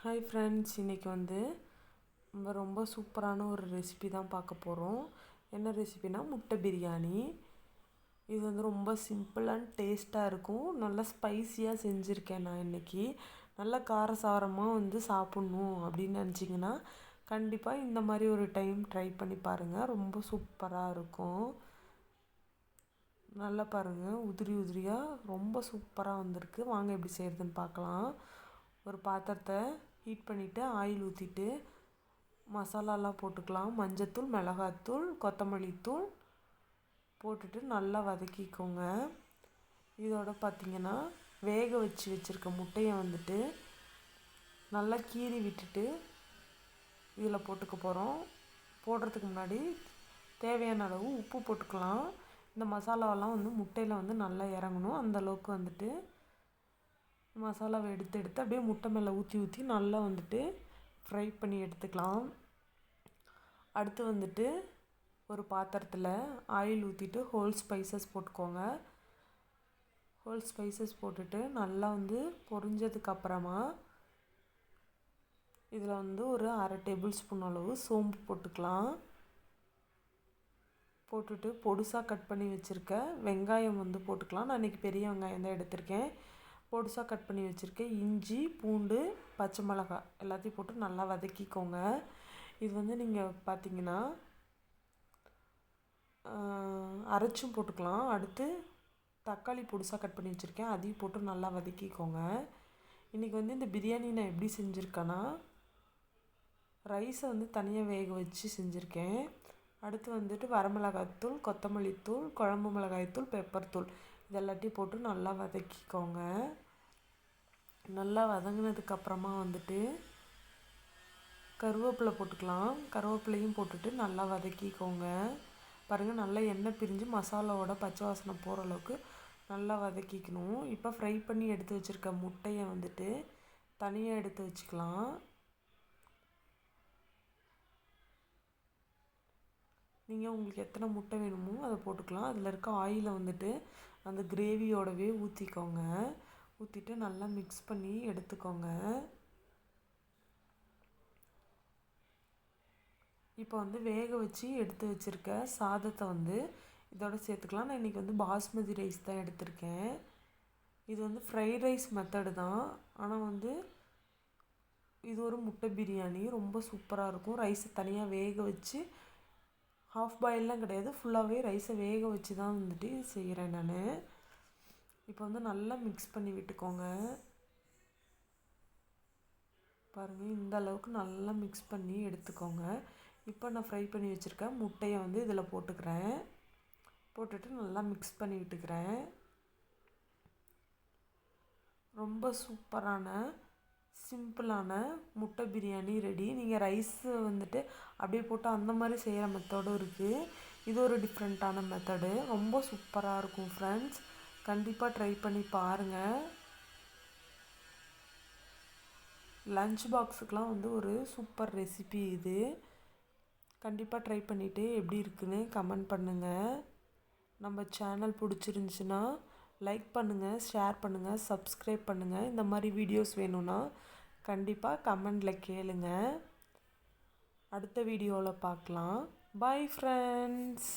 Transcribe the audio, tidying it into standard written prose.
Hi friends, இன்றைக்கி நம்ம ரொம்ப சூப்பரான ஒரு ரெசிபி தான் பார்க்க போகிறோம். என்ன ரெசிபினா முட்டை பிரியாணி. இது ரொம்ப சிம்பிள் அண்ட் டேஸ்ட்டாக இருக்கும். நல்லா ஸ்பைஸியாக செஞ்சுருக்கேன் நான் இன்றைக்கி. நல்லா காரசாரமாக சாப்பிட்ணும் அப்படின்னு நினச்சிங்கன்னா கண்டிப்பாக இந்த மாதிரி ஒரு டைம் ட்ரை பண்ணி பாருங்கள். ரொம்ப சூப்பராக இருக்கும். நல்லா பாருங்கள், உதிரி உதிரியாக ரொம்ப சூப்பராக வந்திருக்கு. வாங்க எப்படி செய்கிறதுன்னு பார்க்கலாம். ஒரு பாத்திரத்தை ஹீட் பண்ணிவிட்டு ஆயில் ஊற்றிட்டு மசாலாலாம் போட்டுக்கலாம். மஞ்சத்தூள், மிளகாத்தூள், கொத்தமல்லி தூள் போட்டுட்டு நல்லா வதக்கிக்கோங்க. இதோட பார்த்திங்கன்னா வேக வச்சுருக்க முட்டையை நல்லா கீறி விட்டுட்டு இதில் போட்டுக்க போகிறோம். போடுறதுக்கு முன்னாடி தேவையான அளவு உப்பு போட்டுக்கலாம். இந்த மசாலாவெல்லாம் முட்டையில் நல்லா இறங்கணும். அந்தளவுக்கு மசாலாவை எடுத்து அப்படியே முட்டை மேலே ஊற்றி நல்லா ஃப்ரை பண்ணி எடுத்துக்கலாம். அடுத்து ஒரு பாத்திரத்தில் ஆயில் ஊற்றிட்டு ஹோல் ஸ்பைசஸ் போட்டுக்கோங்க. ஹோல் ஸ்பைசஸ் போட்டுட்டு நல்லா பொரிஞ்சதுக்கப்புறமா இதில் ஒரு அரை டேபிள் ஸ்பூன் அளவு சோம்பு போட்டுக்கலாம். போட்டுட்டு பொடுசாக கட் பண்ணி வச்சுருக்க வெங்காயம் போட்டுக்கலாம். நான் இன்றைக்கி பெரிய வெங்காயம் தான் எடுத்திருக்கேன். பொடுசாக கட் பண்ணி வச்சுருக்கேன். இஞ்சி, பூண்டு, பச்சை மிளகாய் எல்லாத்தையும் போட்டு நல்லா வதக்கிக்கோங்க. இது நீங்கள் பார்த்தீங்கன்னா அரைச்சும் போட்டுக்கலாம். அடுத்து தக்காளி பொடுசாக கட் பண்ணி வச்சுருக்கேன், அதையும் போட்டு நல்லா வதக்கிக்கோங்க. இன்றைக்கி இந்த பிரியாணி நான் எப்படி செஞ்சுருக்கேன்னா ரைஸை தனியாக வேக வச்சு செஞ்சுருக்கேன். அடுத்து வரமிளகாய்த்தூள், கொத்தமல்லி தூள், குழம்பு மிளகாய்த்தூள், பெப்பர் தூள் இது எல்லாத்தையும் போட்டு நல்லா வதக்கிக்கோங்க. நல்லா வதங்கினதுக்கப்புறமா கருவேப்பிலை போட்டுக்கலாம். கருவேப்பிலையும் போட்டுட்டு நல்லா வதக்கிக்கோங்க. பாருங்கள், நல்லா எண்ணெய் பிரிஞ்சு மசாலாவோட பச்சை வாசனை போகிற அளவுக்கு நல்லா வதக்கிக்கணும். இப்போ ஃப்ரை பண்ணி எடுத்து வச்சுருக்க முட்டையை தனியாக எடுத்து வச்சுக்கலாம். நீங்கள் உங்களுக்கு எத்தனை முட்டை வேணுமோ அதை போட்டுக்கலாம். அதில் இருக்க ஆயிலை அந்த கிரேவியோடவே ஊற்றிக்கோங்க. ஊற்றிட்டு நல்லா மிக்ஸ் பண்ணி எடுத்துக்கோங்க. இப்போ வேக வச்சு எடுத்து வச்சுருக்க சாதத்தை இதோட சேர்த்துக்கலாம். நான் இன்றைக்கி பாஸ்மதி ரைஸ் தான் எடுத்திருக்கேன். இது ஃப்ரைட் ரைஸ் மெத்தடு தான். ஆனால் இது ஒரு முட்டை பிரியாணி ரொம்ப சூப்பராக இருக்கும். ரைஸை தனியாக வேக வச்சு ஹாஃப் பாயில்லாம் கிடையாது, ஃபுல்லாகவே ரைஸை வேக வச்சு தான் செய்கிறேன் நான். இப்போ நல்லா மிக்ஸ் பண்ணி விட்டுக்கோங்க. பாருங்கள், இந்த அளவுக்கு நல்லா மிக்ஸ் பண்ணி எடுத்துக்கோங்க. இப்போ நான் ஃப்ரை பண்ணி வச்சுருக்கேன் முட்டையை இதில் போட்டுக்கிறேன். போட்டுட்டு நல்லா மிக்ஸ் பண்ணி விட்டுக்கிறேன். ரொம்ப சூப்பரான சிம்பிளான முட்டை பிரியாணி ரெடி. நீங்கள் ரைஸு அப்படியே போட்டு அந்த மாதிரி செய்கிற மெத்தடும் இருக்குது. இது ஒரு டிஃப்ரெண்ட்டான மெத்தடு. ரொம்ப சூப்பராக இருக்கும் ஃப்ரெண்ட்ஸ். கண்டிப்பாக ட்ரை பண்ணி பாருங்கள். லஞ்ச் பாக்ஸுக்கெலாம் ஒரு சூப்பர் ரெசிபி இது. கண்டிப்பாக ட்ரை பண்ணிவிட்டு எப்படி இருக்குன்னு கமெண்ட் பண்ணுங்கள். நம்ம சேனல் பிடிச்சிருந்துச்சின்னா லைக் பண்ணுங்கள், ஷேர் பண்ணுங்கள், சப்ஸ்கிரைப் பண்ணுங்கள். இந்த மாதிரி வீடியோஸ் வேணும்னா கண்டிப்பாக கமெண்டில் கேளுங்க. அடுத்த வீடியோவில் பார்க்கலாம். Bye friends.